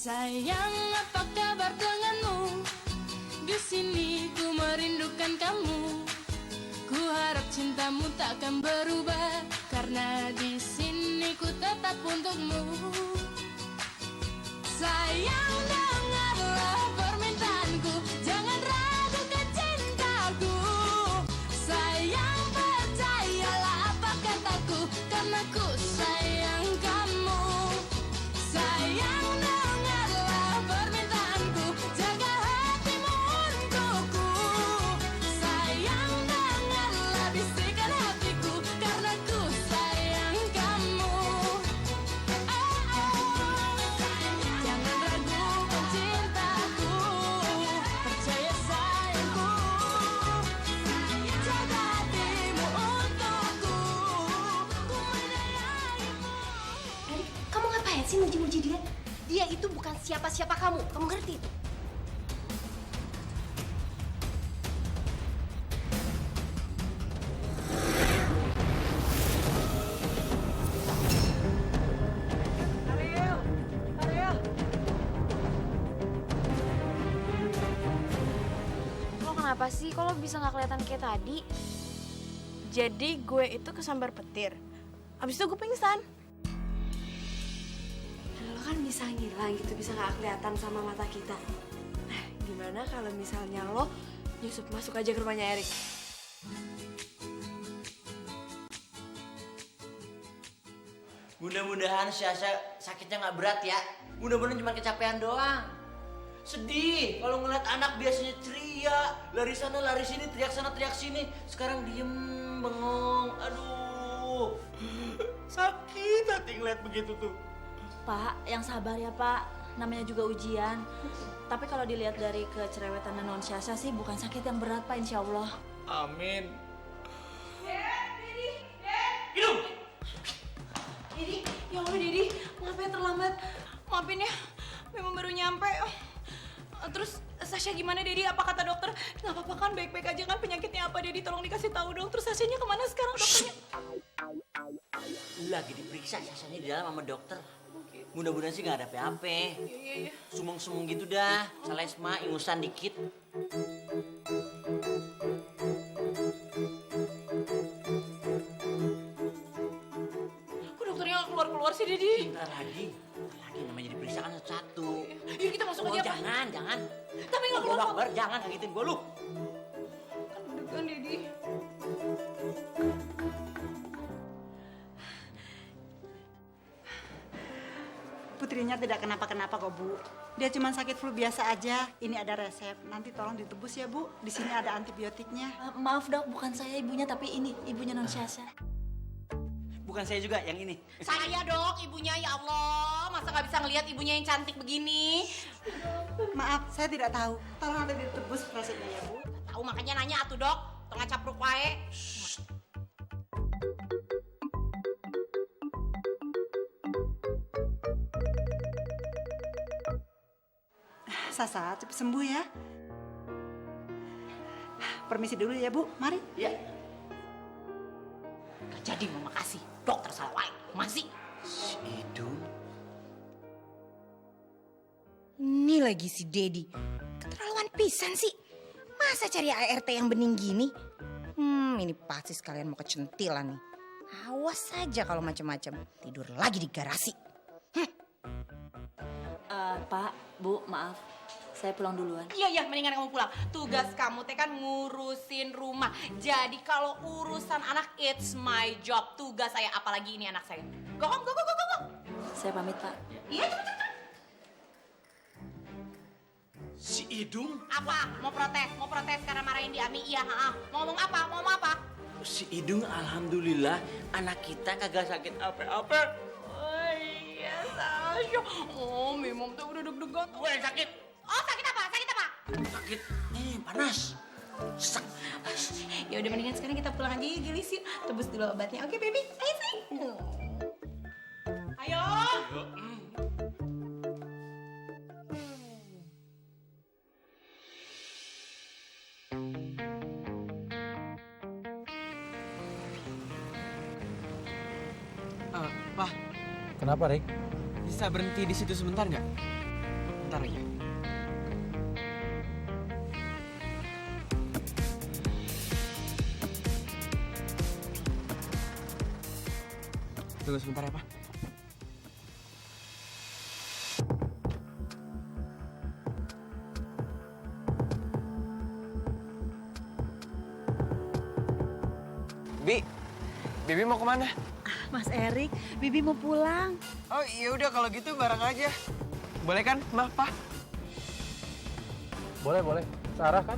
Sayang, apa kabar denganmu? Di sini ku merindukan kamu. Ku harap cintamu takkan berubah, karena di sini ku tetap untukmu. Sayang, dengarlah permintaanku, jangan ragukan cintaku. Sayang, percayalah apa kataku, karena ku sayang kamu. Sayang, dengarlah permintaanku, jaga hatimu untukku. Sayang, dengarlah bisikan hatiku, karena ku sayang kamu. Jangan ragukan cintaku, percaya sayangku. Jaga hatimu untukku, ku menyayangimu. Erik, kamu ngapain sih muji-muji dia? Dia itu bukan siapa-siapa kamu ngerti itu? Lo kenapa sih? Kok lo bisa nggak kelihatan kayak tadi? Jadi gue itu kesambar petir. Abis itu gue pingsan. Lo kan bisa ngilang gitu, bisa nggak kelihatan sama mata kita. Nah, gimana kalau misalnya lo nyusup masuk aja ke rumahnya Erik? Mudah-mudahan Sasha sakitnya nggak berat ya. Mudah-mudahan cuma kecapean doang. Sedih kalau ngeliat anak biasanya ceria, lari sana lari sini, teriak sana teriak sini. Sekarang diem bengong. Aduh, sakit hati ngeliat begitu tuh. Pak, yang sabar ya Pak, namanya juga ujian. Tapi kalau dilihat dari kecerewetan non Syasha sih bukan sakit yang berat Pak, insya Allah. Amin. Hidung. Didi, ya Allah Didi, ngapain terlambat? Maafin ya, memang baru nyampe. Terus Sasha gimana Didi? Apa kata dokter? Gak apa-apa kan, baik-baik aja kan, penyakitnya apa Didi? Tolong dikasih tahu dong. Terus Sashanya kemana sekarang dokternya? Lagi diperiksa Sashanya di dalam sama dokter. Mudah-mudahan sih nggak ada apa-apa. Iya. Sumeng-sumeng gitu dah, selesma, ingusan dikit. Kok dokternya nggak keluar-keluar sih Didi? Bentar lagi namanya diperiksa kan satu-satu. Yuk kita masuk Oh, aja Pak. jangan. Tapi nggak keluar. Allahu Akbar, jangan ngagetin gue lu. Kan Didi. Putrinya tidak kenapa-kenapa kok, Bu. Dia cuma sakit flu biasa aja. Ini ada resep. Nanti tolong ditebus ya, Bu. Di sini ada antibiotiknya. Maaf dok, bukan saya ibunya, tapi ini ibunya non Syasha. Bukan saya juga yang ini. Saya dok, ibunya, ya Allah. Masa nggak bisa ngelihat ibunya yang cantik begini? Maaf, saya tidak tahu. Tolong nanti ditebus resepnya ya, Bu. Tahu makanya nanya atuh dok. Tengah capruk wae. Sasa, cepat sembuh ya. Permisi dulu ya, Bu. Mari. Iya. Gak jadi mama kasih. Dokter salah wae. Masih. Si Idung. Ini lagi si Dedi. Keterlaluan pisan sih. Masa cari ART yang bening gini? Ini pasti sekalian mau kecentilan nih. Awas saja kalau macam-macam. Tidur lagi di garasi. Pak, Bu, maaf. Saya pulang duluan. Iya, mendingan kamu pulang. Tugas kamu teh kan ngurusin rumah. Jadi kalau urusan anak, it's my job. Tugas saya, apalagi ini anak saya. Go home, go. Saya pamit, Pak. Iya, cepet. Si Idung. Apa? Mau protes karena marahin di Ami? Iya, Mau ngomong apa? Si Idung, alhamdulillah anak kita kagak sakit apa-apa. Oh iya, Sasha. Oh, memang tuh udah deg-degan. Gue yang sakit. Oh, sakit apa? Sakit. Panas. Sesak. Ya udah mendingan sekarang kita pulang aja ya, Gelis yuk. Tebus dulu obatnya. Oke, baby. Ayo, sayang. Ayo. Pak, Kenapa, Rik? bisa berhenti di situ sebentar nggak? sebentar aja. Tunggu sebentar ya, Pak. Bibi mau kemana? Mas Erik, Bibi mau pulang. Oh iya udah kalau gitu bareng aja. Boleh kan, Ma, Pa? Boleh. Sarah kan?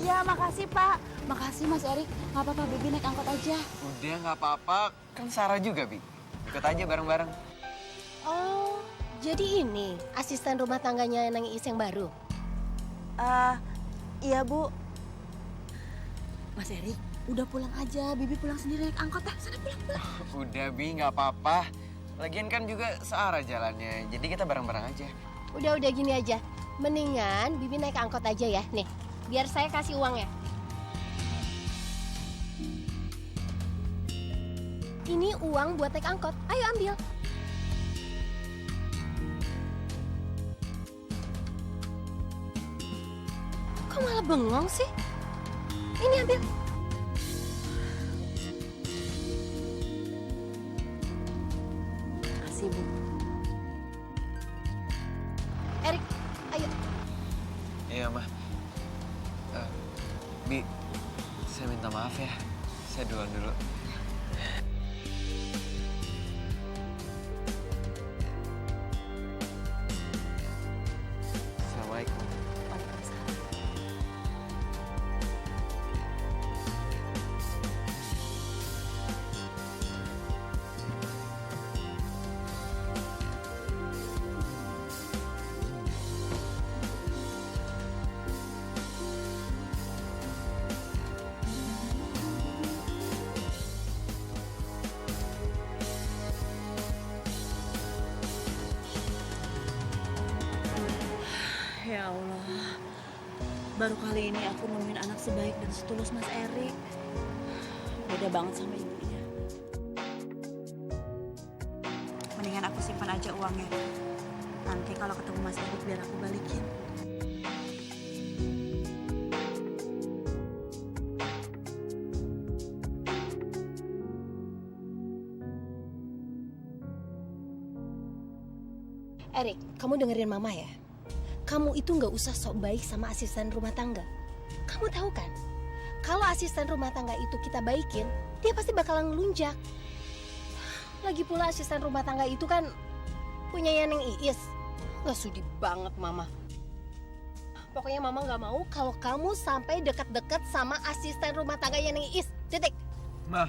Ya, makasih Pak. Makasih Mas Erik. Nggak apa-apa, Bibi naik angkot aja. Udah nggak apa-apa, kan Sarah juga, Bi. Ikut aja bareng-bareng. Oh, jadi ini asisten rumah tangganya Nang Iis yang baru? Iya Bu. Mas Erik, udah pulang aja. Bibi pulang sendiri naik angkot dah. Sana pulang. Udah, Bi, nggak apa-apa. Lagian kan juga searah jalannya, jadi kita bareng-bareng aja. Udah gini aja. Mendingan Bibi naik angkot aja ya. Nih, biar saya kasih uang ya. Ini uang buat naik angkot. Ayo ambil. Kok malah bengong sih? Ini ambil. Kasih Bu. Erik, ayo. Iya, Ma. Bi, saya minta maaf ya. Saya duluan dulu. Assalamualaikum. Ya Allah, baru kali ini aku nemuin anak sebaik dan setulus Mas Erik. Beda banget sama ibunya. Mendingan aku simpan aja uangnya. Nanti kalau ketemu Mas Erik biar aku balikin. Erik, kamu dengerin mama ya. Kamu itu nggak usah sok baik sama asisten rumah tangga. Kamu tahu kan, kalau asisten rumah tangga itu kita baikin, dia pasti bakalan ngelunjak. Lagi pula asisten rumah tangga itu kan punya Neng Iis. Nggak sudi banget mama. Pokoknya mama nggak mau kalau kamu sampai deket-deket sama asisten rumah tangga Neng Iis. Titik. Ma,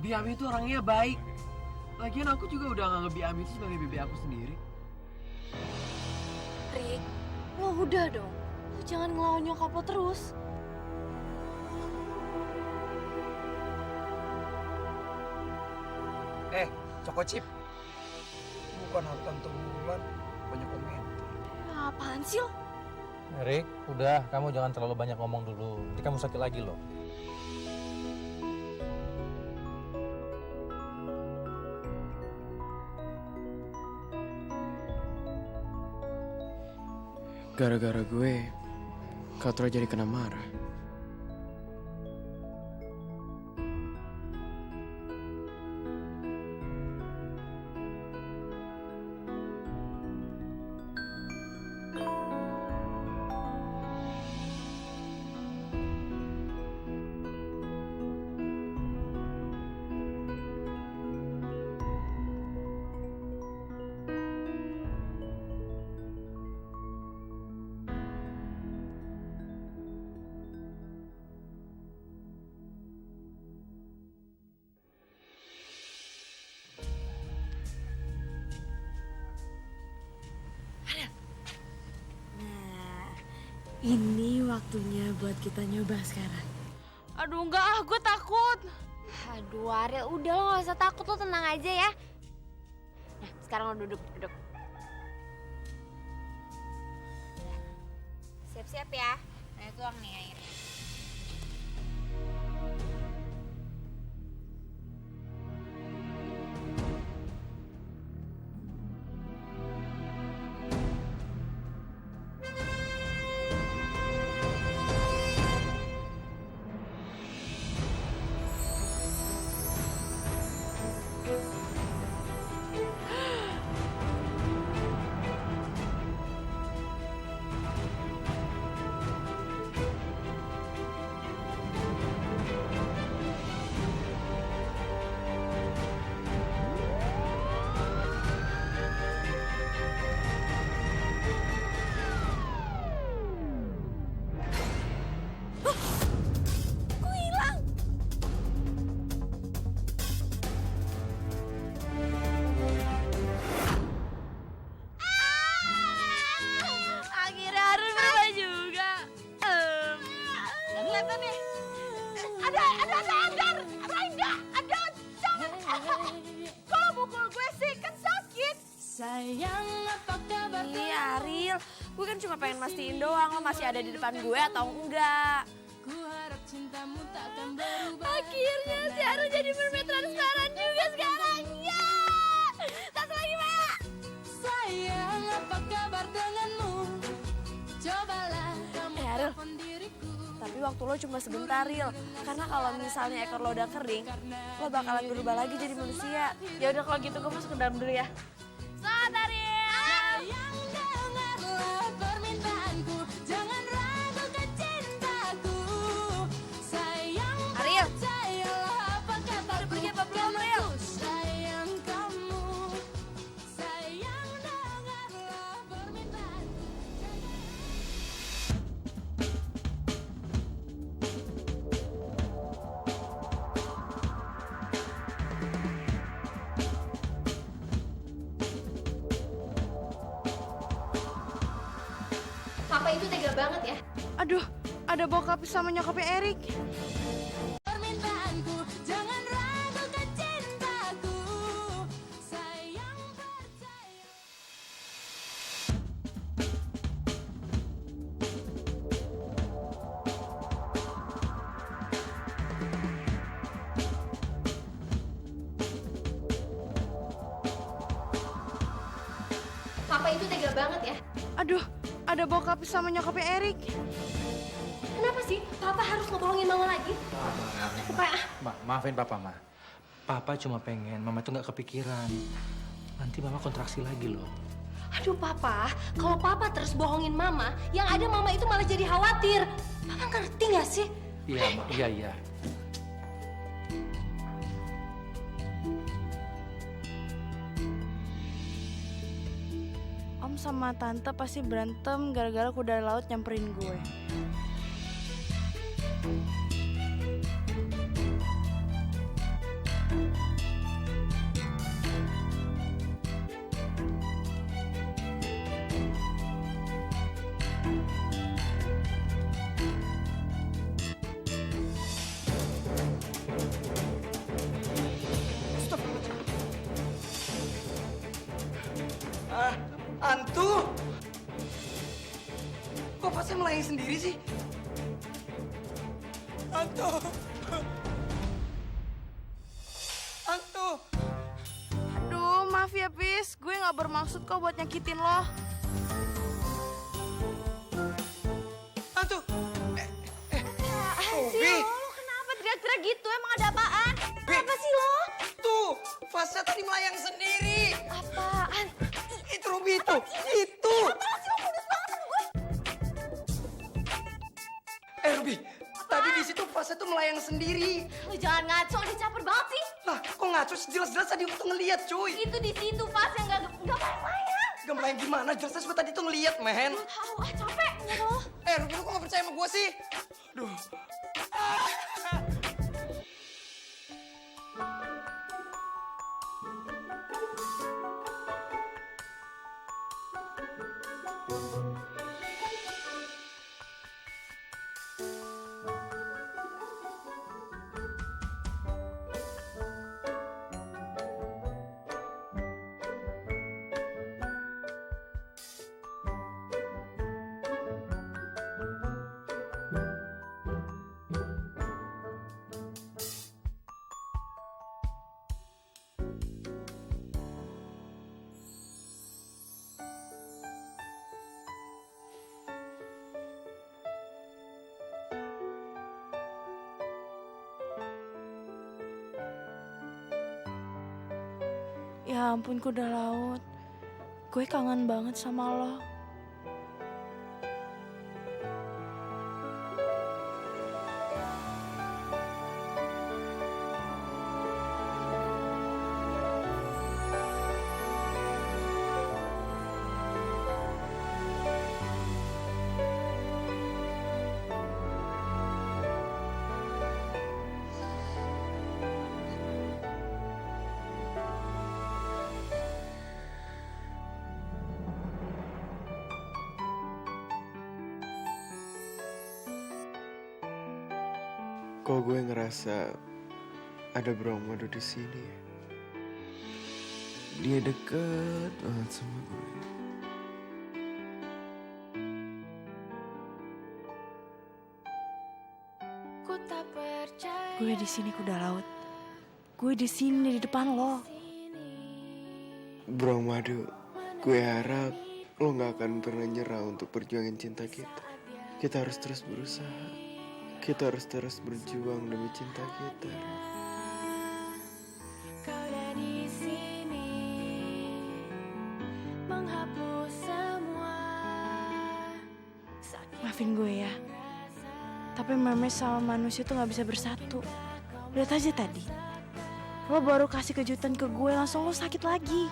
Biami itu orangnya baik. Lagian aku juga udah nganggep Biami itu sebagai bibi aku sendiri. Rik, lo udah dong. Lo jangan ngelawan nyokap lo terus. Choco Chip. Bukan harta bulan, banyak komentar. Apaan sih lo? Erik, udah, kamu jangan terlalu banyak ngomong dulu. Nanti kamu sakit lagi loh. Gara-gara gue, Katra jadi kena marah. Ini waktunya buat kita nyoba sekarang. Aduh enggak, gue takut. Aduh Ariel, udah lo gak usah takut, lo tenang aja ya. Nah, sekarang lo duduk. Siap-siap ya. Nah, tuang nih airnya. kelihatan nih. Ada, jangan. Kalau pukul gue sih kan sakit. Sayang, apa kabar? Iya, Ariel. Gue kan cuma pengen mastiin doang lo masih ada di depan gue atau enggak. Ku harap cintamu takkan berubah. Akhirnya si Ariel jadi mermaid transparan juga sekarang. Ya! Satu lagi, Mbak. Sayang, apa kabar denganmu? Cobalah kamu Ariel. telepon diriku. Tapi waktu lo cuma sebentar, Ril. Karena kalau misalnya ekor lo udah kering, lo bakalan berubah lagi jadi manusia. Ya udah kalau gitu gue masuk ke dalam dulu ya. Selamat, Ariel! Sayang, dengarlah permintaanku. Jangan ragukan cintaku. Sayang, Ariel. percayalah apa kataku. Udah pergi apa belum, Ariel? Ku sayang kamu. Sayang, dengarlah permintaanku. Papa itu tega banget ya. Aduh, ada bokap sama nyokapnya Erik. Permintaanku, jangan ragukan cintaku. Sayang, percaya. Papa itu tega banget ya. Aduh, ada bokap sama nyokapnya Erik. Kenapa sih Papa harus ngebohongin Mama lagi? Maafin Papa, Ma. Papa cuma pengen Mama itu nggak kepikiran. Nanti Mama kontraksi lagi loh. Aduh Papa, kalau Papa terus bohongin Mama, yang ada Mama itu malah jadi khawatir. Mama ngerti nggak sih? Iya, Ma. Iya. Om sama Tante pasti berantem gara-gara kuda laut nyamperin gue. Antu! Kok pasnya melayang sendiri sih? Antu! Antu! Aduh, maaf ya, Pis. Gue nggak bermaksud kok buat nyakitin lo. Antu! Sih, lo kenapa teriak-teriak gitu? Emang ada apaan? Apa sih lo? Tuh! Fasnya tadi melayang sendiri! Apaan? Itu Ruby itu! Itu! Ruby, tadi di situ Fasnya tuh melayang sendiri. Lu jangan ngaco, dia caper banget sih. Lah, kok ngaco sih? Jelas-jelas tadi aku tuh ngeliat, cuy. Itu di situ pas yang nggak main-main. Gak melayang gimana? Jelas-jelas gue tadi tuh ngeliat, men. Tahu capek nggak lo? Ruby, lu kok gak percaya sama gue sih? Aduh. Ya ampun kuda laut. Gue kangen banget sama lo. Kok gue ngerasa ada Bro Madu di sini ya? Dia deket banget sama gue. Gue di sini kuda laut. Gue di sini di depan lo. Bro Madu, gue harap lo gak akan pernah nyerah untuk perjuangin cinta kita. Kita harus terus berusaha. Kita harus terus berjuang demi cinta kita. Maafin gue ya. Tapi Memes sama manusia tuh gak bisa bersatu. Lihat aja tadi. Lo baru kasih kejutan ke gue, langsung lo sakit lagi.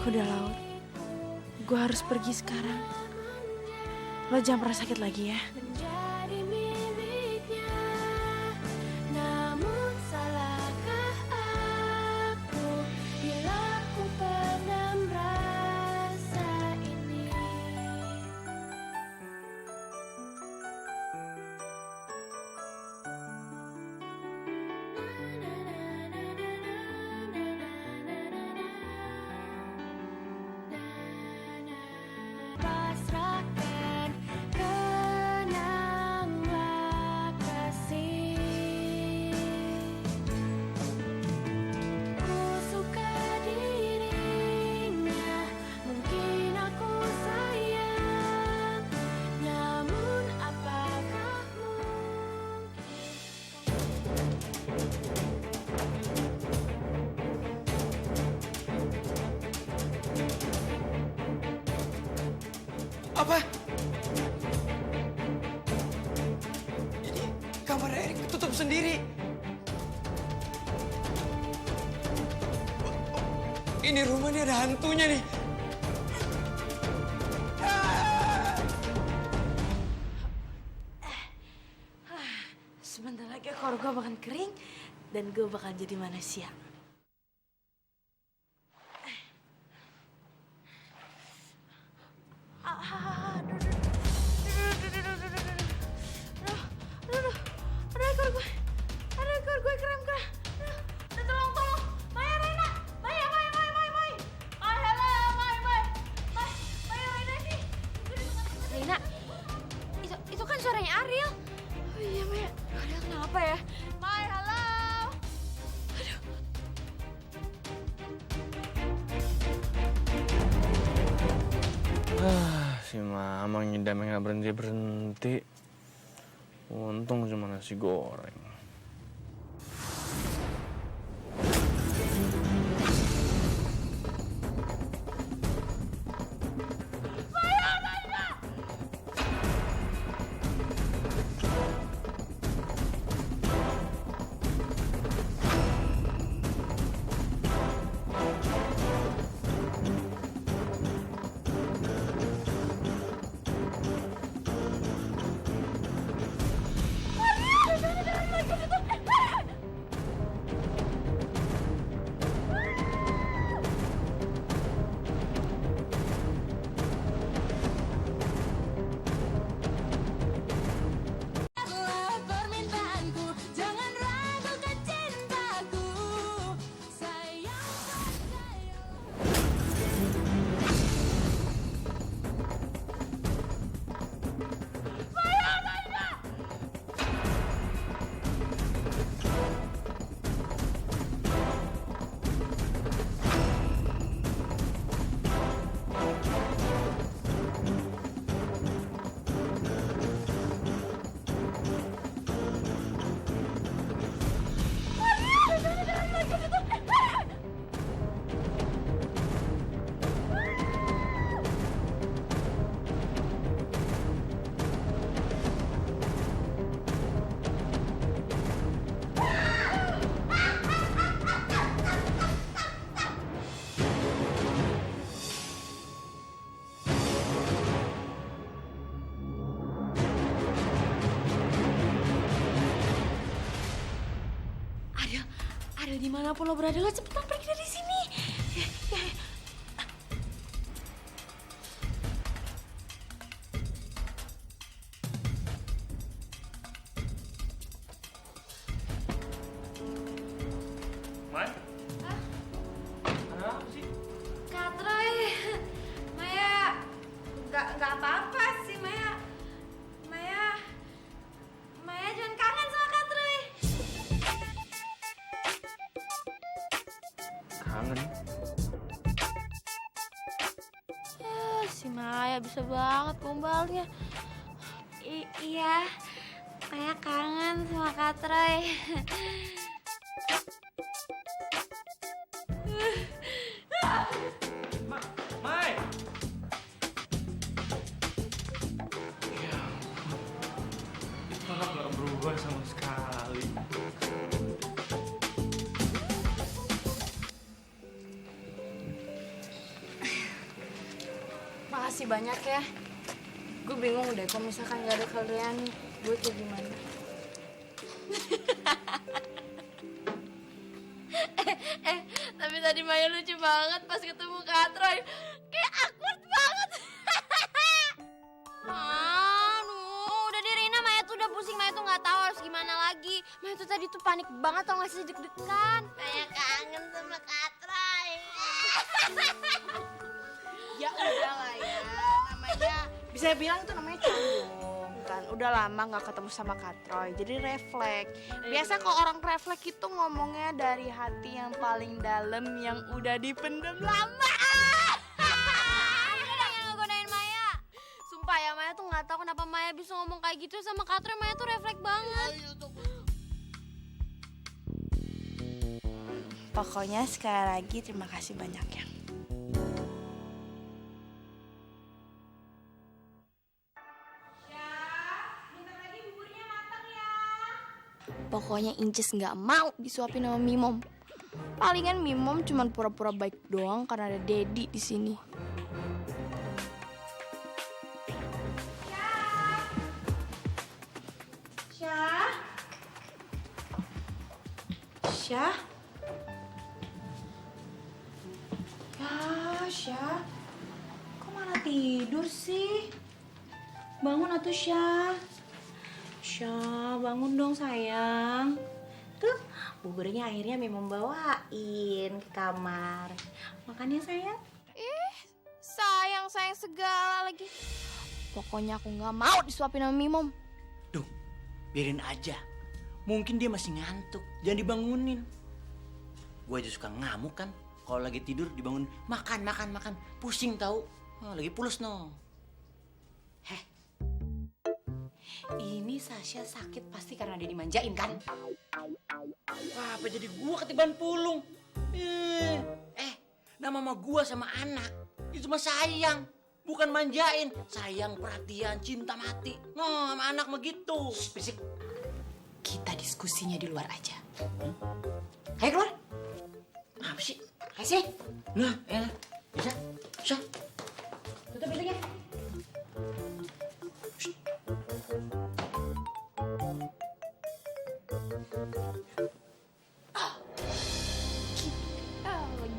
Kuda laut, gue harus pergi sekarang. Lo jangan pernah sakit lagi ya. Apa? Jadi kamar Erik tutup sendiri. Ini rumah ini ada hantunya nih. Sebentar lagi koor gue bakal kering dan gue bakal jadi manusia. Reina, itu kan suaranya Ariel. Oh iya Maya, Ariel kenapa ya? Mai, halo. Si Mamang ngidamnya gak berhenti-berhenti. Untung cuma nasi goreng. dimanapun lo berada, lo cepetan pergi dari sini. Ya. Mai? Ada apa sih? Kak Troy, Maya, nggak apa-apa sih Maya. Maya jangan kangen sama Kak Troy. Kangen. Si Maya bisa banget gombalnya. Iya, Maya kangen sama Kak Troy. Mai! Ya ampun. Itu anak gak berubah sama sekali. Makasih banyak ya. Gue bingung deh kalau misalkan gak ada kalian, gue kayak gimana. Tapi tadi Maya lucu banget pas ketemu Kak Troy. Kayak awkward banget. Aduh, udah deh Rina, Maya tuh udah pusing. Maya tuh nggak tahu harus gimana lagi. Maya tuh tadi tuh panik banget tau gak sih, deg-degan. Maya kangen sama Kak Troy. Ya udah lah ya, namanya bisa bilang itu namanya canggung kan. Udah lama nggak ketemu sama Kak Troy, jadi refleks. Biasa kalau orang refleks itu ngomongnya dari hati yang paling dalam yang udah dipendam lama. Udah yang ngegodain Maya. Sumpah ya, Maya tuh nggak tahu kenapa Maya bisa ngomong kayak gitu sama Kak Troy. Maya tuh refleks banget. Pokoknya sekali lagi terima kasih banyak ya. Pokoknya Inces nggak mau disuapin sama Mimom. Palingan Mimom cuma pura-pura baik doang karena ada Dedi di sini. Syah? Syah? Kok malah tidur sih? Bangun atuh Syah. Syah, bangun dong sayang. Tuh, buburnya akhirnya Mimom bawain ke kamar. Makan ya sayang. Sayang segala lagi. Pokoknya aku nggak mau disuapin sama Mimom. Duh, biarin aja. Mungkin dia masih ngantuk, jangan dibangunin. Gue aja suka ngamuk kan. Kalau lagi tidur dibangun, makan. Pusing tau. Oh, lagi pules no. Ini Sasha sakit pasti karena dia dimanjain kan? Wah, apa jadi gua ketiban pulung? Nama mama gua sama anak itu mah sayang, bukan manjain. Sayang, perhatian, cinta mati. No, sama anak mah gitu. Berisik. Kita diskusinya di luar aja. Ayo keluar. Apa sih? Ayo sini. Nah, bisa. Tutup pintunya.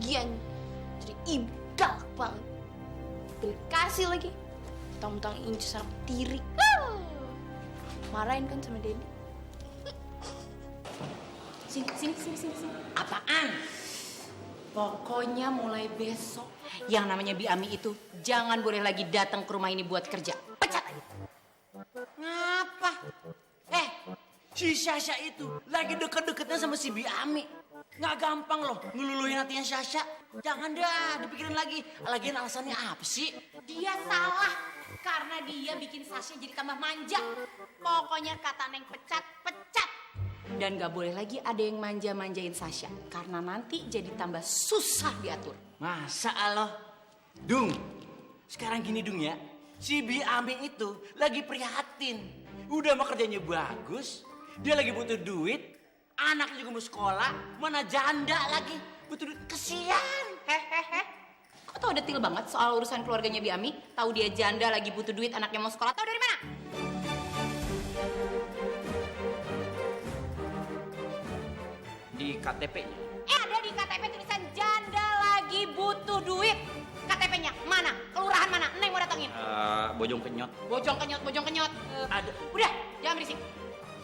Lagian jadi ibu galak banget. Kasih lagi. Tentang Inces anak tiri. Marahin kan sama Dedi. Sini. Apaan? Pokoknya mulai besok yang namanya Biami itu jangan boleh lagi datang ke rumah ini buat kerja. Pecat aja. Ngapa? Si Sasha itu lagi deket-deketnya sama si Biami. Nggak gampang loh ngeluluhin hatinya Sasha. Jangan dah dipikirin lagi. Lagian alasannya apa sih? Dia salah karena dia bikin Sasha jadi tambah manja. Pokoknya kata Neng pecat. Dan gak boleh lagi ada yang manja-manjain Sasha karena nanti jadi tambah susah diatur. Masa Allah? Dung, sekarang gini Dung ya. Si Biami itu lagi prihatin. Udah mah kerjanya bagus. Dia lagi butuh duit. Anaknya juga mau sekolah. Mana janda lagi. Butuh duit. Kesian. Kok tau detil banget soal urusan keluarganya Biami? Tahu dia janda lagi butuh duit, anaknya mau sekolah. Tahu dari mana? KTP-nya. Ada di KTP tulisan janda lagi butuh duit. KTP-nya mana? Kelurahan mana? Neng mau datengin. Bojong Kenyot. Bojong kenyot. Ada. Udah, jangan berisik.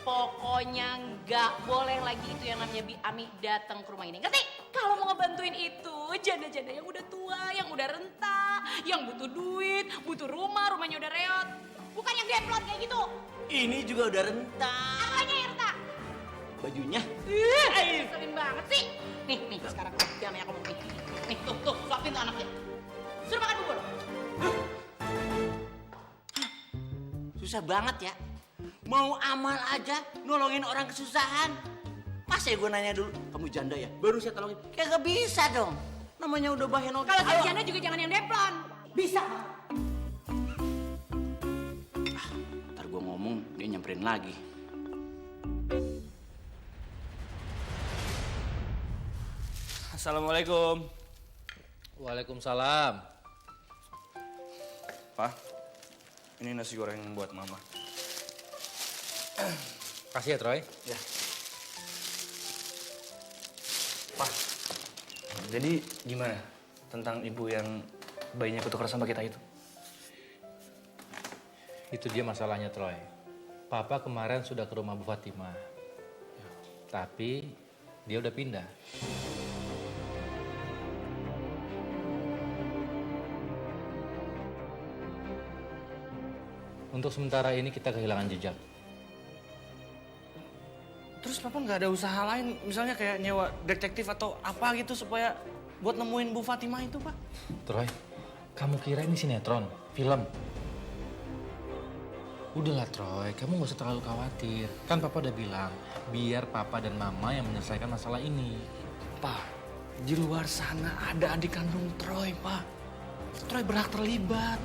Pokoknya nggak boleh lagi itu yang namanya Bi Ami datang ke rumah ini. Ngerti? Kalau mau ngebantuin itu janda-janda yang udah tua, yang udah renta, yang butuh duit, butuh rumah, rumahnya udah reot. Bukan yang demplon kayak gitu. Ini juga udah renta. Apanya yang renta? Bajunya. Ngeselin banget sih. Nih, sekarang jangan banyak ngomong nih. Nih, tuh, suapin tuh anaknya. Suruh makan bubur. Susah banget ya. Mau amal aja nolongin orang kesusahan. Masa ya gue nanya dulu, kamu janda ya? Baru saya tolongin. Kayak gak bisa dong. Namanya udah bahaya nolong. Kalau jadi janda juga jangan yang demplon. Bisa. Ntar gue ngomong, dia nyamperin lagi. Assalamualaikum. Waalaikumsalam. Pak, ini nasi goreng buat Mama. Kasih ya, Troy. Ya. Pak, jadi gimana tentang ibu yang bayinya ketukar sama kita itu? Itu dia masalahnya, Troy. Papa kemarin sudah ke rumah Bu Fatimah. Tapi dia udah pindah. Untuk sementara ini kita kehilangan jejak. Terus Papa nggak ada usaha lain, misalnya kayak nyewa detektif atau apa gitu supaya buat nemuin Bu Fatimah itu, Pak? Troy, kamu kira ini sinetron, film? Udahlah Troy, kamu nggak usah terlalu khawatir. Kan Papa udah bilang, biar Papa dan Mama yang menyelesaikan masalah ini. Pak, di luar sana ada adik kandung Troy, Pak. Troy berhak terlibat.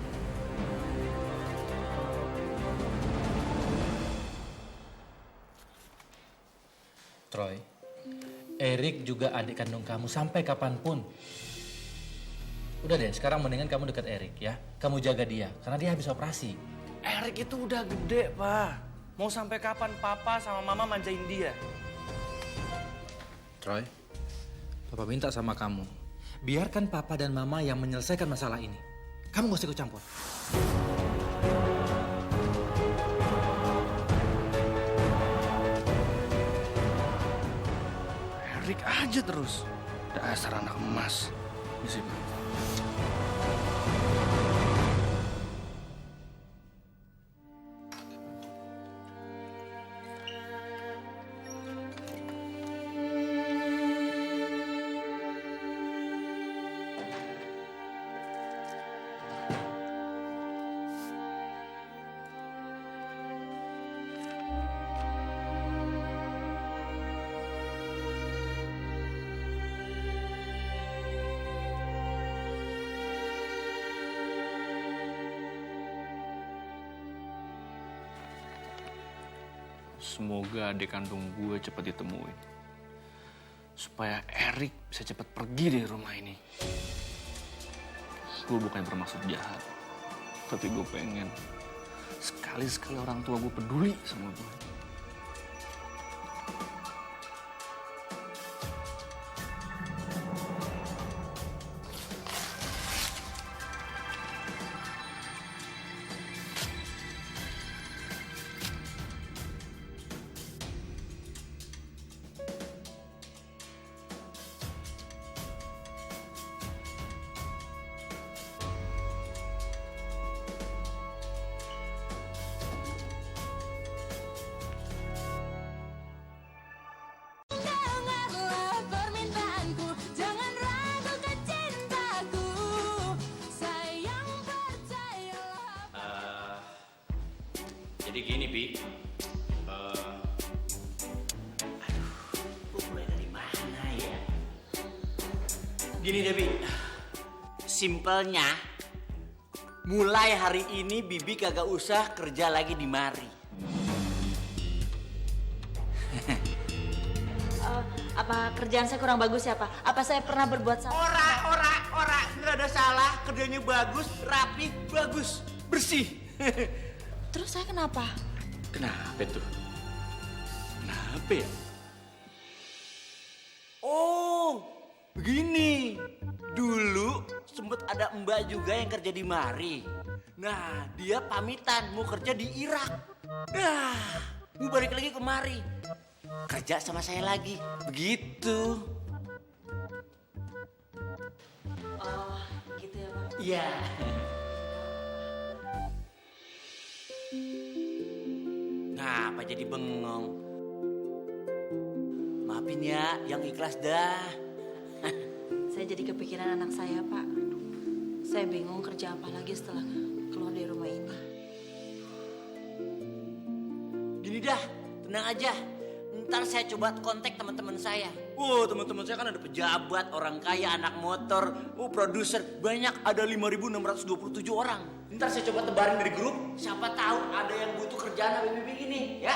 Troy, Erik juga adik kandung kamu sampai kapanpun. Udah deh, sekarang mendingan kamu dekat Erik ya. Kamu jaga dia, karena dia habis operasi. Erik itu udah gede, Pak. Mau sampai kapan Papa sama Mama manjain dia? Troy, Papa minta sama kamu, biarkan Papa dan Mama yang menyelesaikan masalah ini. Kamu gak usah ikut campur. Erik aja terus. Dasar anak emas. Di sini. Semoga adik kandung gue cepat ditemuin. Supaya Erik bisa cepat pergi dari rumah ini. Gue bukan bermaksud jahat. Tapi gue pengen sekali-sekali orang tua gue peduli sama gue. Dengarlah permintaanku, jangan ragukan cintaku. Sayang percayalah. Jadi gini, Bi. Gue mulai dari mana ya? Gini deh, Bi. Simpelnya, mulai hari ini Bibi kagak usah kerja lagi di mari. Apa kerjaan saya kurang bagus ya, Pak? Apa saya pernah berbuat salah? Ora, nggak ada salah. Kerjanya bagus, rapi, bagus, bersih. Terus saya kenapa? Kenapa tuh? Kenapa ya? Oh, begini. Dulu sempet ada mbak juga yang kerja di mari. Nah, dia pamitan mau kerja di Irak. Nah, mau balik lagi ke mari. Kerja sama saya lagi. Begitu. Oh, gitu ya Pak. Iya. Ngapa jadi bengong? Maafin ya, yang ikhlas dah. Saya jadi kepikiran anak saya, Pak. Saya bingung kerja apa lagi setelah keluar dari rumah ini. Gini dah, tenang aja. Ntar saya coba kontak teman-teman saya. Teman-teman saya kan ada pejabat, orang kaya, anak motor, produser. Banyak, ada 5.627 orang. Ntar saya coba tebarin dari grup. Siapa tahu ada yang butuh kerjaan ABBB ini, ya.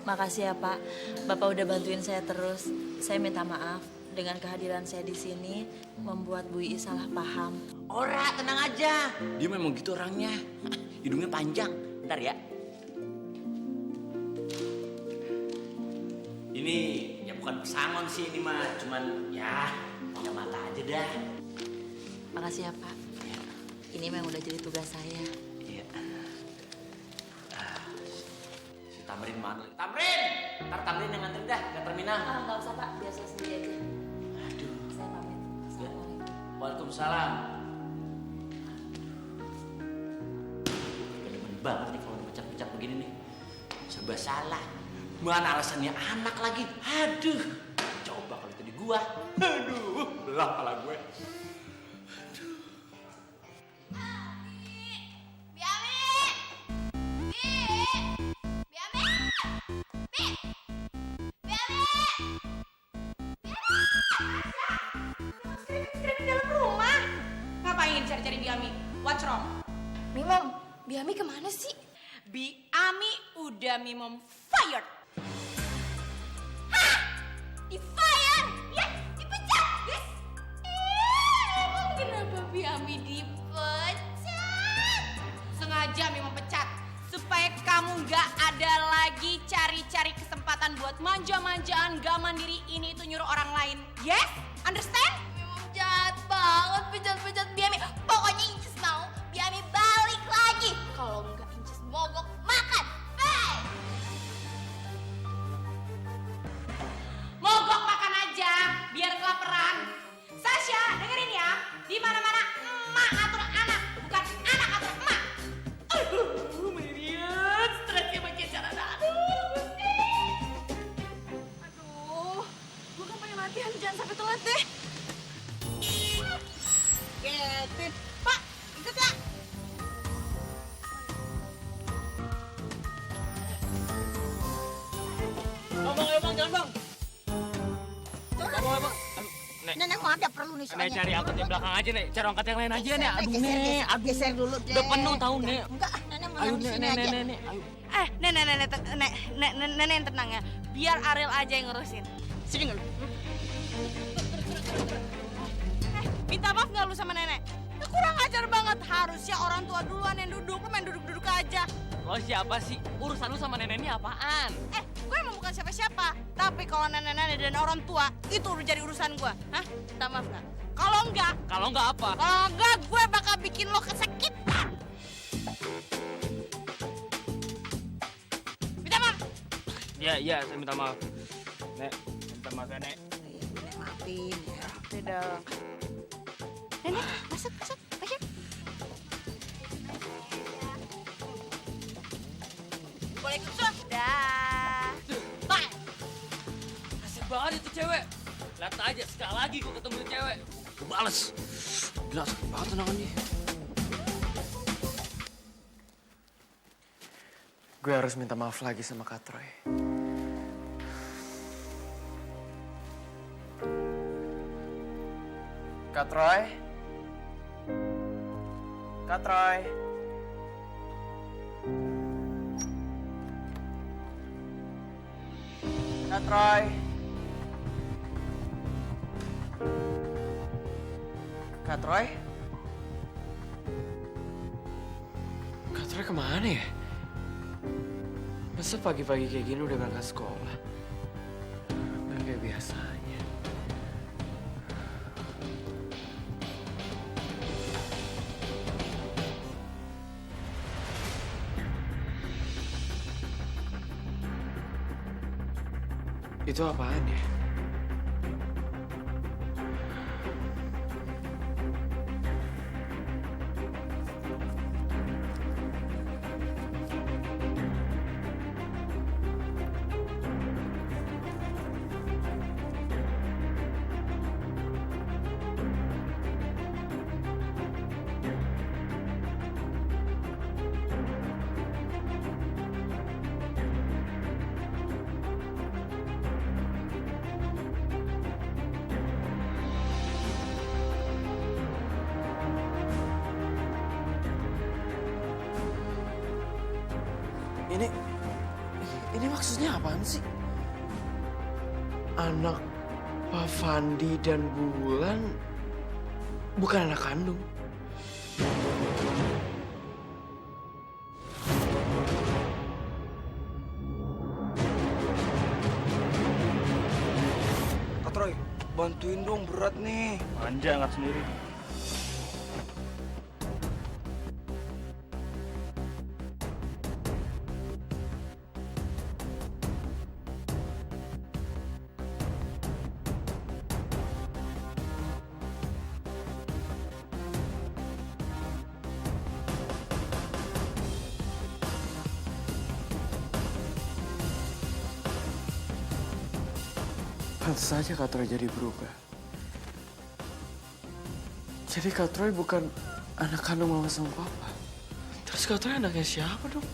Makasih ya, Pak. Bapak udah bantuin saya terus. Saya minta maaf dengan kehadiran saya di sini membuat Bu Ii salah paham. Ora, tenang aja. Dia memang gitu orangnya. Hidungnya panjang. Ntar ya. Ini ya bukan pesangon sih ini mah, cuman ya punya mata aja dah. Makasih ya, Pak. Ini memang udah jadi tugas saya. Iya. Si Tamrin mana? Tamrin! Ntar Tamrin yang nganterin dah ke terminal. Nggak usah, Pak. Biar saya sendiri aja. Aduh. Saya pamit. Assalamualaikum. Waalaikumsalam. Demen banget nih kalau dipecat-pecat begini nih. Serba salah. Mana alasannya anak lagi? Aduh. Coba kalau itu di gua. Aduh. Belah kepala gue. Ngapain cari-cari Biami? What's wrong? Mimom, Biami kemana sih? Biami udah Mimom fired. Di-fire! Yes! Dipecat! Yes! Emang kenapa Biami dipecat? Sengaja Mimom pecat. Supaya kamu nggak ada lagi cari-cari kesempatan buat manja-manjaan, gak mandiri ini itu nyuruh orang lain. Yes? Understand? Jahat banget pecat-pecat Biami. Pokoknya Inces mau Biami balik lagi. Kalau enggak Inces mogok makan. Bye! Mogok makan aja, biar kelaparan. Sasha, dengerin ya. Di mana-mana emak atur anak, bukan anak atur emak. Aduh, Miriam, stresnya makin cara aduh. Aduh, gue kan pengen latihan, jangan sampai telat deh. Ketit. Pak, ikut ya. Bang, jangan bang. Bang. Nenek mau ada perlu nih soalnya. Nek cari angkot yang belakang aja, Nek. Cari angkot yang lain aja, Nek. Aduh, Geser, Nek. geser, Aduh. geser dulu deh. Udah penuh tahu, Nek. Enggak, nenek mau Ayo, di sini Nek, aja. Nek. Ayo. Nenek yang tenang ya. Biar Ariel aja yang ngurusin. Sini nggak lu? Minta maaf nggak lu sama nenek? Ya, kurang ajar banget. Harusnya orang tua duluan yang duduk. Lu main duduk-duduk aja. Lo siapa sih? Urusan lu sama nenek ini apaan? Gue emang bukan siapa-siapa. Tapi kalau nenek-nenek dan orang tua, itu udah jadi urusan gue. Hah? Minta maaf nggak? Kalau enggak, Kalau nggak apa? kalau enggak gue bakal bikin lo kesakitan. Minta maaf. Iya, saya minta maaf. Nek, minta maaf ya, Nek. Nenek maafin ya. Udah. Nenek, masuk. Ayo. Boleh ikut suap? Dah. Bye. Asik banget itu cewek. Lihat aja, sekali lagi gue ketemu itu cewek. Gue bales. Gila, sakit banget tenangannya. Gue harus minta maaf lagi sama Kak Troy. Kak Troy? Kak Troy? Kak Troy? Kak Troy? Kak Troy kemana ya? Masa pagi-pagi kayak gini udah berangkat sekolah? Nggak kayak biasanya. Itu apaan ya? Ini maksudnya apaan sih? Anak Pak Fandi dan Bulan bukan anak kandung. Kak Troy, bantuin dong, berat nih. Manja angkat sendiri. Pantes saja Kak Troy jadi berubah. Jadi Kak Troy bukan anak kandung mama sama papa. Terus Kak Troy anaknya siapa dong?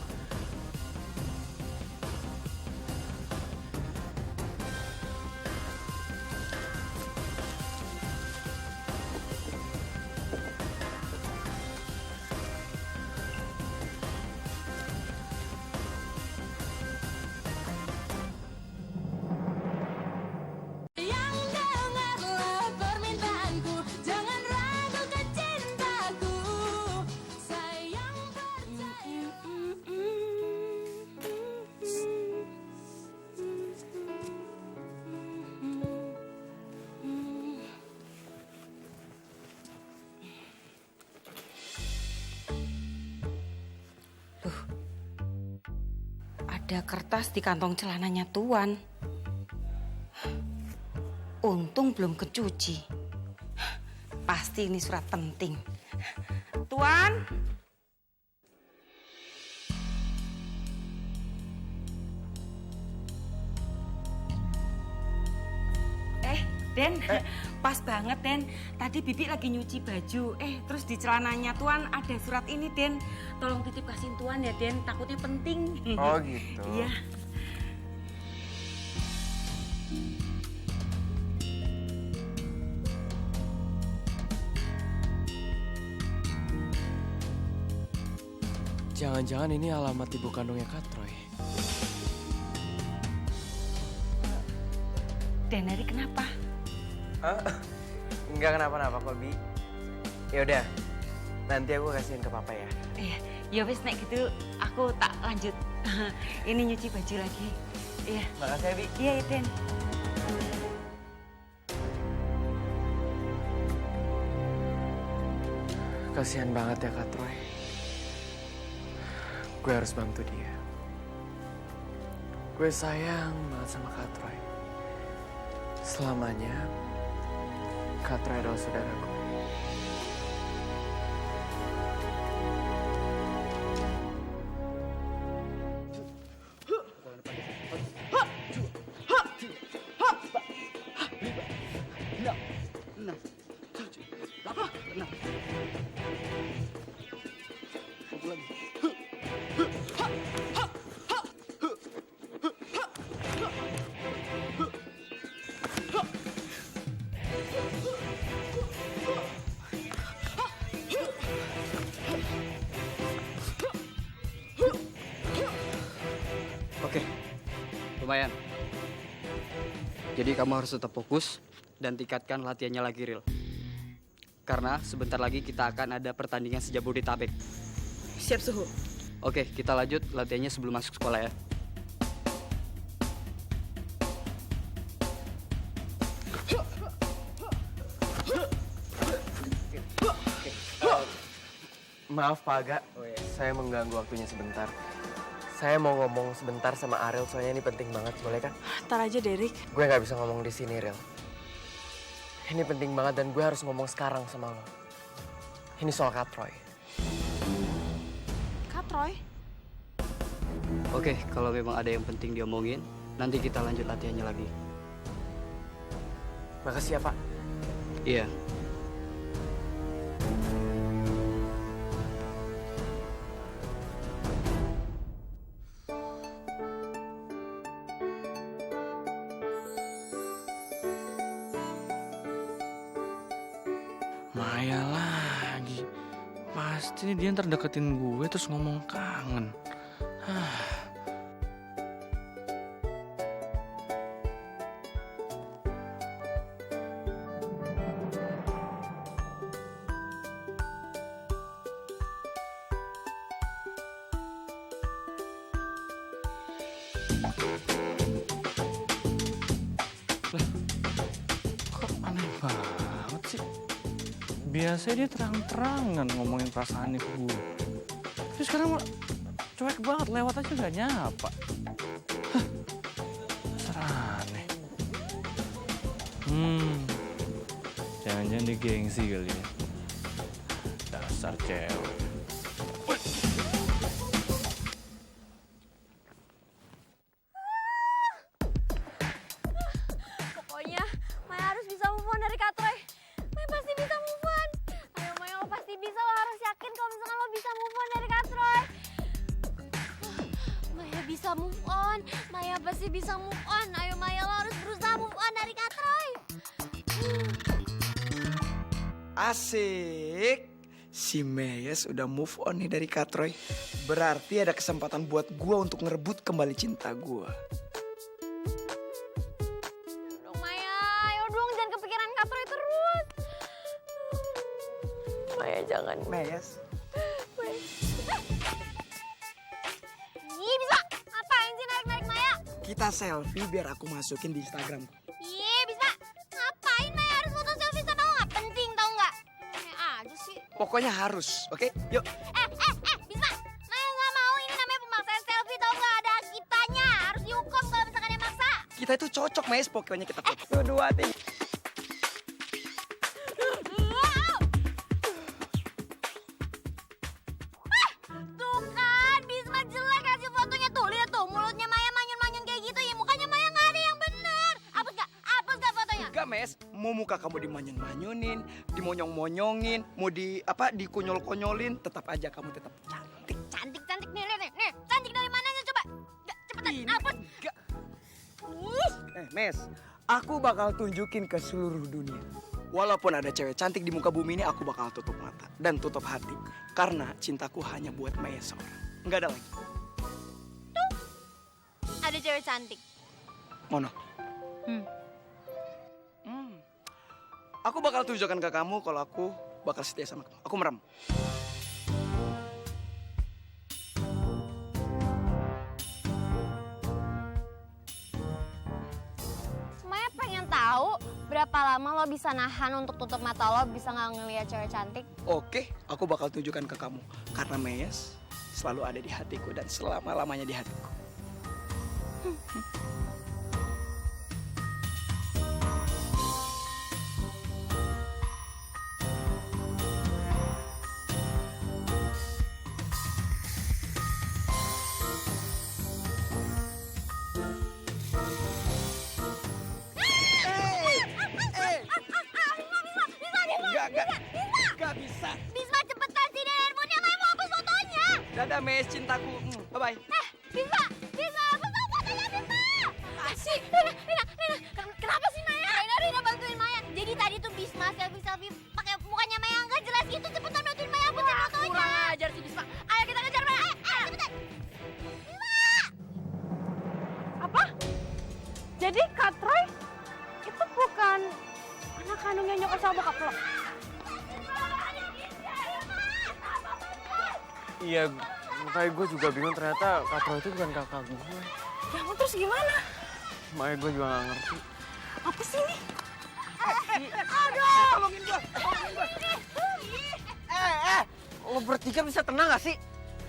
Ada kertas di kantong celananya Tuan. Untung belum kecuci. Pasti ini surat penting. Tuan? Den, pas banget Den. Tadi Bibi lagi nyuci baju. Terus di celananya Tuan ada surat ini Den. Tolong titip kasihin Tuan ya Den, takutnya penting. Oh gitu. Iya. Jangan-jangan ini alamat ibu kandungnya Kak Troy. Den, Hari kenapa? Enggak kenapa-napa kok, Bi. Ya udah, nanti aku kasihin ke papa ya. Ya wes nek gitu aku tak lanjut. Ini nyuci baju lagi. Iya. Makasih ya, Bi. Iya, Den. Kasihan banget ya Kak Troy. Gue harus bantu dia. Gue sayang banget sama Kak Troy. Selamanya Kak Troy adalah saudaraku. Oke, lumayan. Jadi kamu harus tetap fokus dan tingkatkan latihannya lagi, Ril. Karena sebentar lagi kita akan ada pertandingan sejabodetabek. Siap, Suhu. Oke, kita lanjut latihannya sebelum masuk sekolah ya. Maaf Pak Aga, saya mengganggu waktunya sebentar. Saya mau ngomong sebentar sama Ariel, soalnya ini penting banget, boleh kan? Ntar aja, Derek. Gue nggak bisa ngomong di sini, Ril. Ini penting banget dan gue harus ngomong sekarang sama lo. Ini soal Kak Troy. Kak Troy? Oke, kalau memang ada yang penting diomongin, nanti kita lanjut latihannya lagi. Makasih ya, Pak. Iya. Maya lagi. Pasti dia ntar deketin gue terus ngomong kangen. Kok aneh banget sih? Biasanya dia terang-terangan ngomongin perasaannya ke gue. Tapi sekarang mah cuek banget, lewat aja gak nyapa. Dasar aneh. Jangan-jangan dia gengsi kali ya. Dasar cewek. Pokoknya Maya harus bisa move on dari Kak Troy. Maya pasti bisa move on. Ayo Maya, lo pasti bisa. Lo harus yakin kalau misalkan lo bisa move on dari Kak Troy. Maya bisa move on. Maya pasti bisa move on. Ayo Maya, lo harus berusaha move on dari Kak Troy. Asik. Si Meyes udah move on nih dari Kak Troy. Berarti ada kesempatan buat gue untuk ngerebut kembali cinta gue. Dong Maya, ayo dong jangan kepikiran Kak Troy terus. Maya jangan. Meyes. Ih bisa, ngapain sih narik-narik Maya? Kita selfie biar aku masukin di Instagram. Iya bisa, ngapain Maya harus foto selfie sama lo? Nggak penting tau nggak? Kayak aja sih. Pokoknya harus, oke? Yuk. Bisa, Maya nggak mau, ini namanya pemaksaan selfie tau nggak? Ada kitanya, harus dihukum kalau misalkan dia maksa. Kita itu cocok, Meyes. Pokoknya kita foto. 1, 2, 3. Tuh kan, Bisma jelek hasil fotonya tuh. Lihat tuh, mulutnya Maya manyun-manyun kayak gitu ya. Mukanya Maya nggak ada yang bener. Hapus nggak fotonya? Enggak, Meyes. Mau muka kamu dimanyun-manyunin, dimonyong-monyongin, mau dikonyol-konyolin, tetap aja kamu tetap cantik. Cantik nih, lihat nih. Nih, cantik dari mananya coba? Nggak, cepetan, hapus. Mes, aku bakal tunjukin ke seluruh dunia. Walaupun ada cewek cantik di muka bumi ini, aku bakal tutup mata dan tutup hati. Karena cintaku hanya buat Maya seorang. Nggak ada lagi. Ada cewek cantik. Mono. Aku bakal tunjukkan ke kamu kalau aku bakal setia sama kamu. Aku merem. Maya pengen tahu berapa lama lo bisa nahan untuk tutup mata lo bisa nggak ngeliat cewek cantik. Oke, aku bakal tunjukkan ke kamu. Karena Meyes selalu ada di hatiku dan selama-lamanya di hatiku. Gak bisa. Bisma cepetan sini handphonenya, Maya mau hapus fotonya. Dadah Meyes cintaku. Bye-bye. Bisa hapus fotonya Bisma. Asik. Rina, kenapa sih Maya? Rina bantuin Maya. Jadi tadi tuh Bisma selfie pakai mukanya Maya nggak jelas gitu. Cepetan bantuin Maya hapusin fotonya. Kurang ajar sih Bisma. Ayo kita ngejar Maya. Ayo cepetan. Apa? Jadi Kak Troy itu bukan anak kandungnya nyokap sama bokap lo? Iya, makanya gue juga bingung ternyata Kak Troy itu bukan kakak gue. Ya ampun, terus gimana? Makanya gue juga gak ngerti. Apa sih ini? Aduh! Tolongin gue! Lo bertiga bisa tenang gak sih?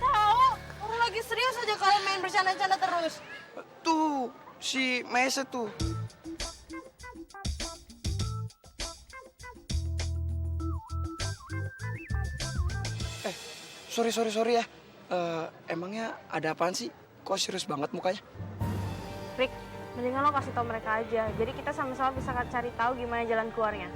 Tahu, orang lagi serius aja kalau main bercanda-canda terus. Tuh, si Maesa tuh. Sorry ya. Emangnya ada apaan sih? Kok serius banget mukanya? Rick, mendingan lo kasih tau mereka aja. Jadi kita sama-sama bisa cari tahu gimana jalan keluarnya.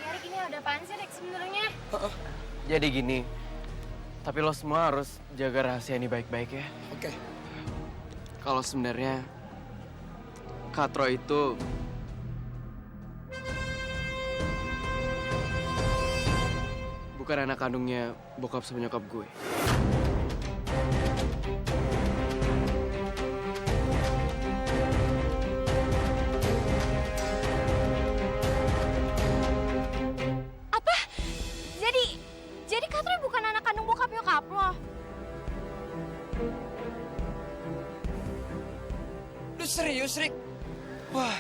Ya Rick, ini ada apaan sih Rick sebenarnya? Jadi gini, tapi lo semua harus jaga rahasia ini baik-baik ya. Oke. Kalau sebenarnya Katro itu bukan anak kandungnya bokap sama nyokap gue. Apa? Jadi Katro bukan anak kandung bokap nyokap lo? Lu serius, Rick? Wah,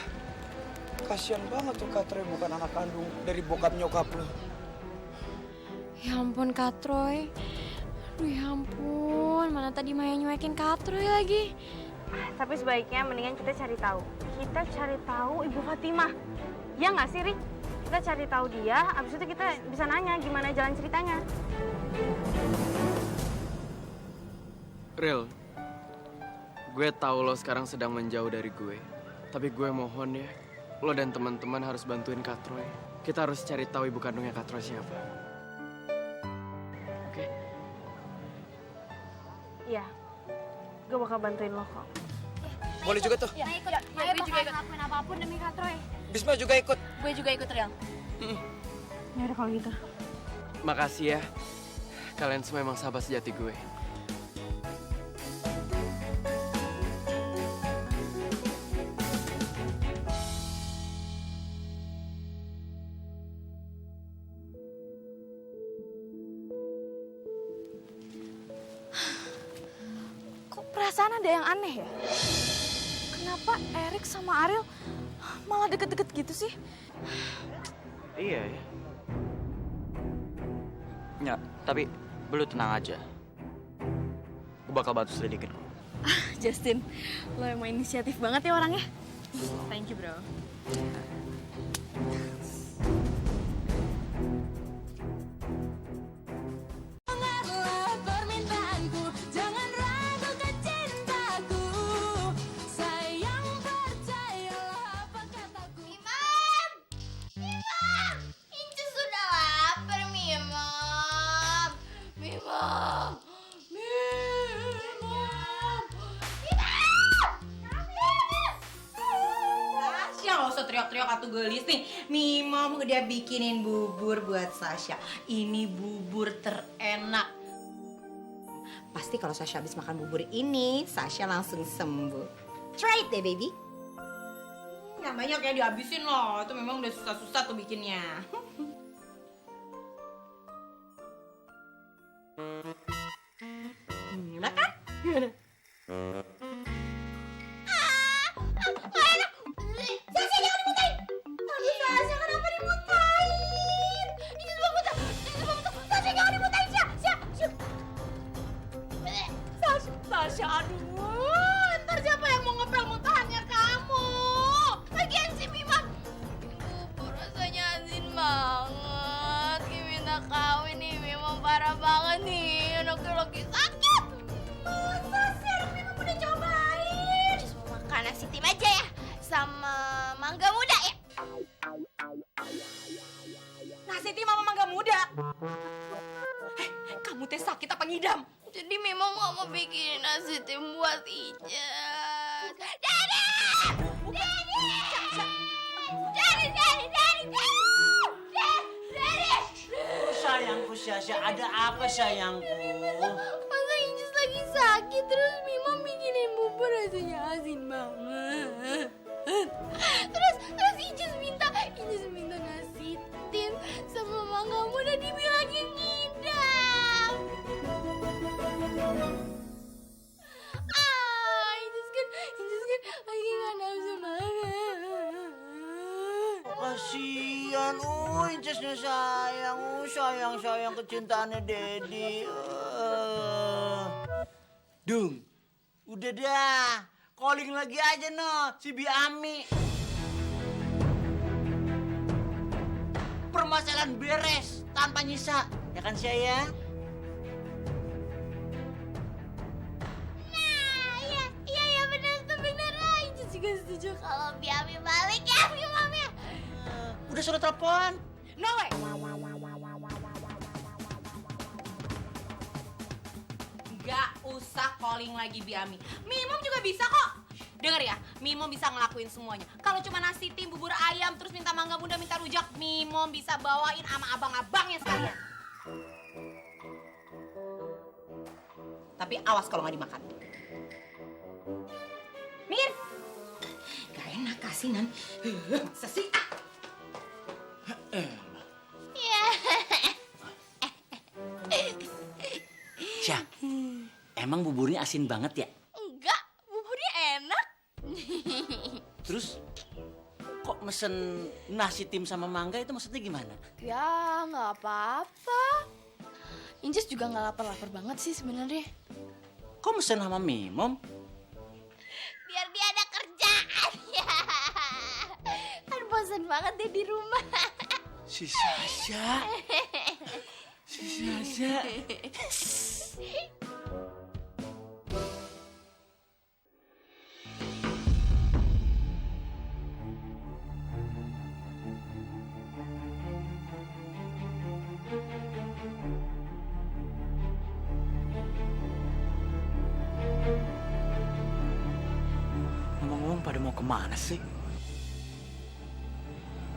kasihan banget tuh Katre bukan anak kandung dari bokap nyokap lo. Ya ampun Kak Troy. Aduh ya ampun, mana tadi Maya nyuekin Kak Troy lagi. Tapi sebaiknya mendingan kita cari tahu. Kita cari tahu Ibu Fatimah. Ya nggak sih, Rik? Kita cari tahu dia, abis itu kita bisa nanya gimana jalan ceritanya. Real, gue tahu lo sekarang sedang menjauh dari gue. Tapi gue mohon ya, lo dan teman-teman harus bantuin Kak Troy. Kita harus cari tahu ibu kandungnya Kak Troy siapa. Oke? Iya, gue bakal bantuin lo kok. Boleh juga tuh. Ya, ikut. Maya bakal ngelakuin apapun demi Kak Troy. Bisma juga ikut. Gue juga ikut, Riel. Ya udah kalau gitu. Makasih ya, kalian semua emang sahabat sejati gue. Perasaan ada yang aneh ya? Kenapa Erik sama Ariel malah deket-deket gitu sih? Iya ya. Ya, tapi lu tenang aja. Gue bakal bantu selidikin kok. Justin, lo emang inisiatif banget ya orangnya. Thank you, bro. Teriak-teriak atau gelis nih. Mimom udah bikinin bubur buat Sasha. Ini bubur terenak. Pasti kalau Sasha habis makan bubur ini, Sasha langsung sembuh. Try it deh, baby. Namanya kayak dihabisin loh. Itu memang udah susah-susah tuh bikinnya. Makan? Gimana? Sasha, aduh, ntar siapa yang mau ngepel muntahannya kamu? Lagian si Mima bubur rasanya asin banget. Kayak minta kawin nih, Mima parah banget nih. Anaknya lagi sakit. Masa sih anak Mima udah cobain? Just mau makan nasi tim aja ya, sama mangga muda ya. Nasi tim sama mangga muda? Kamu teh sakit apa ngidam? Jadi memang nggak mau bikin nasi tim buat Ijaz. Daddy! Sayangku, Sasha, ada apa sayangku? Masa Ijaz lagi sakit terus Mima bikinin bubur rasanya asin banget. Terus Ijaz minta nasi tim sama mangga muda, dibilangin ngidam. Ijaz kan lagi gak nafsu banget. Kasihan kasihan. Incesnya sayang. Sayang kecintaannya Dedi. Dung, udah dah. Calling lagi aja no, si Bi Ami. Permasalahan beres tanpa nyisa, ya kan saya? Iya bener tuh bener. Inces juga setuju kalau Bi Ami balik ya Bi Mami. Udah suruh telepon. No way. Gak usah calling lagi Bi Ami. Mimom juga bisa kok. Dengar ya, Mimom bisa ngelakuin semuanya. Kalau cuma nasi tim, bubur ayam, terus minta mangga muda, minta rujak, Mimom bisa bawain sama abang-abangnya sekalian. Tapi awas kalau nggak dimakan. Mir. Gak enak kasinan. Masa sih? Iya. Syah, emang buburnya asin banget ya? Enggak, buburnya enak. Terus kok mesen nasi tim sama mangga itu maksudnya gimana? Ya nggak apa-apa. Inces juga nggak lapar-lapar banget sih sebenarnya. Kok mesen sama Mimom? Biar dia ada kerjaan ya. Kan bosan banget dia di rumah. Si Sasha. Ngomong-ngomong pada mau kemana sih?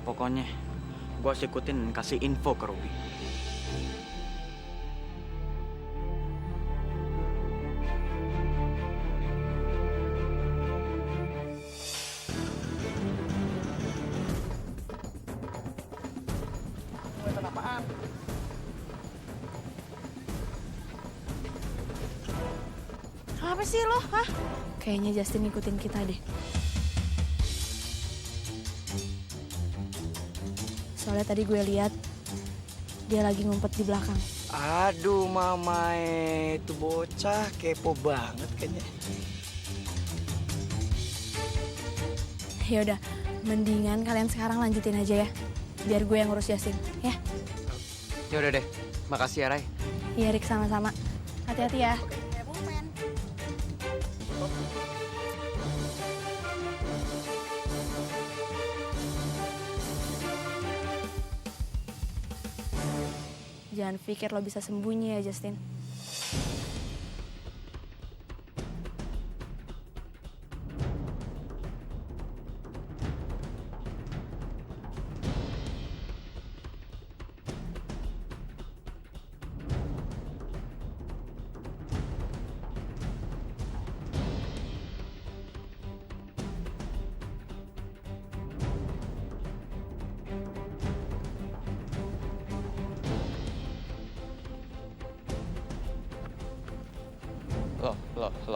Pokoknya gue harus ikutin dan kasih info ke Ruby. Apaan? Apa sih lo? Hah? Kayaknya Justin ngikutin kita deh. Soalnya tadi gue lihat dia lagi ngumpet di belakang. Aduh mama, itu bocah kepo banget kayaknya. Ya udah, mendingan kalian sekarang lanjutin aja ya. Biar gue yang ngurus Justin, ya. Ya udah deh, makasih ya Ray. Iya Rick, sama-sama. Hati-hati ya. Jangan pikir lo bisa sembunyi ya, Justin.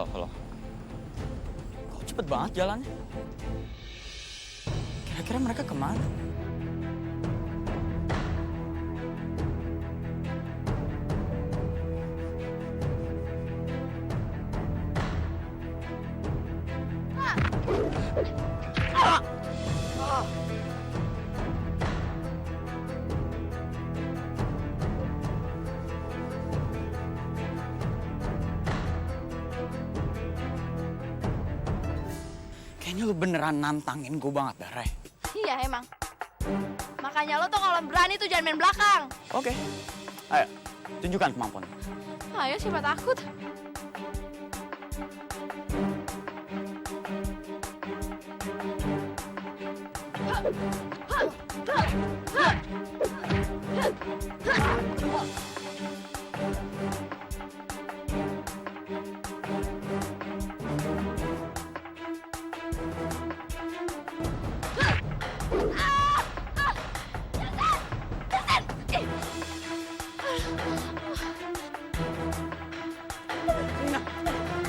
Loh. Kok cepet banget jalannya? Kira-kira mereka kemana? Kayaknya lu beneran nantangin gue banget dah, Ray. Iya emang. Makanya lo tuh kalau berani tuh jangan main belakang. Oke. Ayo, tunjukkan kemampuan. Ayo siapa takut.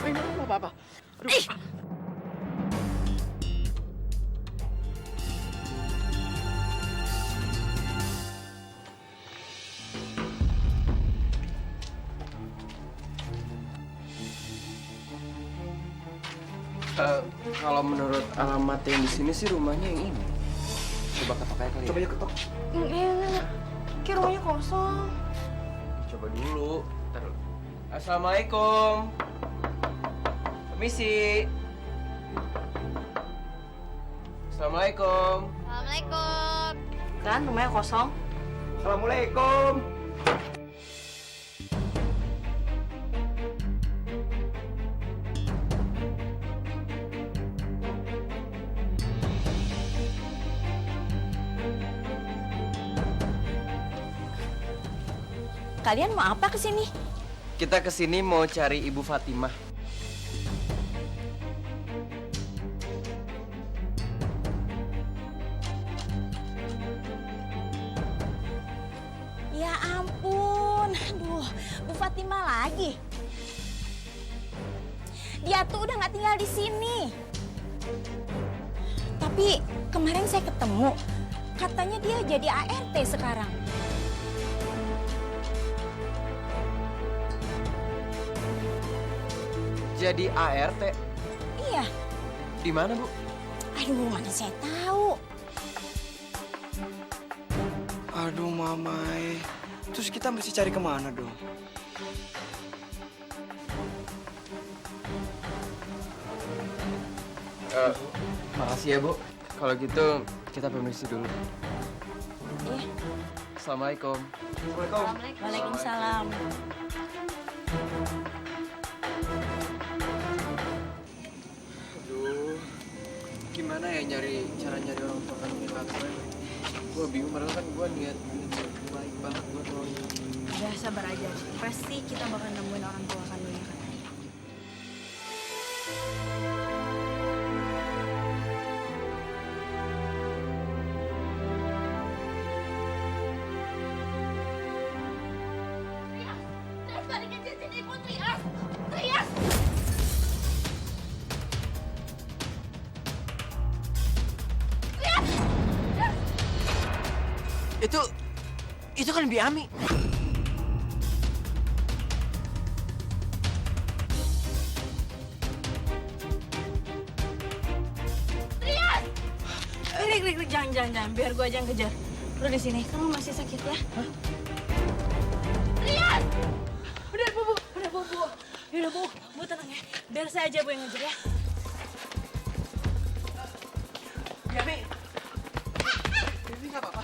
Rina, apa-apa? Aduh. Kalau menurut alamat yang di sini sih rumahnya yang ini. Coba ketok aja kali. Coba aja ketok. Enggak. Kayak rumahnya kosong. Coba dulu. Ntar dulu. Assalamualaikum. Permisi. Assalamualaikum. Assalamualaikum. Kan rumahnya kosong. Assalamualaikum. Kalian mau apa kesini? Kita kesini mau cari Ibu Fatimah. Ya ampun, aduh, Bu Fatimah lagi. Dia tuh udah nggak tinggal di sini. Tapi kemarin saya ketemu, katanya dia jadi ART sekarang. Jadi ART? Iya. Di mana, Bu? Aduh, mana saya tahu. Aduh, Mamai. Terus kita mesti cari kemana dong? Makasih ya, Bu. Kalau gitu, kita permisi dulu. Iya. Assalamualaikum. Waalaikumsalam. Aduh, gimana ya cara nyari orang tua kandungnya Kak Troy? Gue bingung, padahal kan gue niat baik banget buat nolongin. Udah sabar aja. Pasti kita bakal nemuin orang tua kandungnya kan. Itu kan Biami. Rik, jangan. Biar gue aja yang kejar. Lu di sini, kamu masih sakit ya? Rian! Udah, Bu. Yaudah, Bu tenang ya. Biar saya aja, Bu, yang ngejar ya. Biami nggak apa-apa.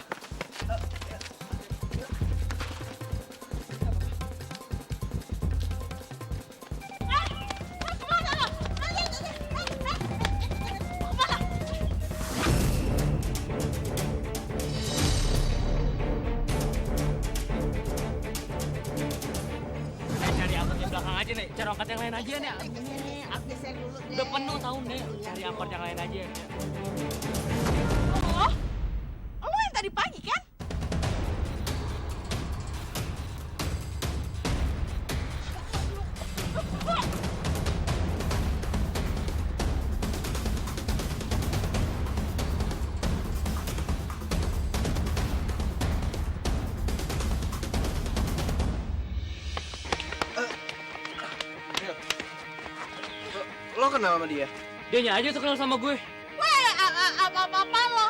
Cari angkot yang lain aja nih. Udah penuh tahun nih. Cari angkot yang lain aja. Oh, lo yang tadi pagi kan? Lo kenal sama dia? Dia aja tuh kenal sama gue. Weh, apa-apa lo?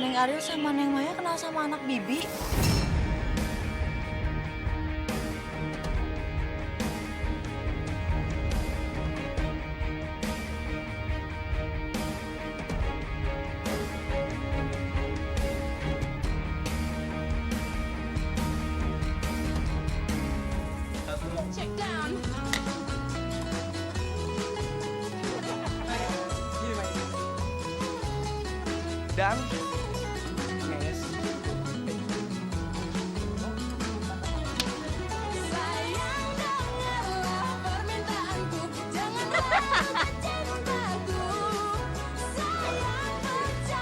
Neng Ariel sama Neng Maya kenal sama anak Bibi. Check down. Dan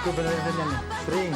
Gue bener-bener nih, sering.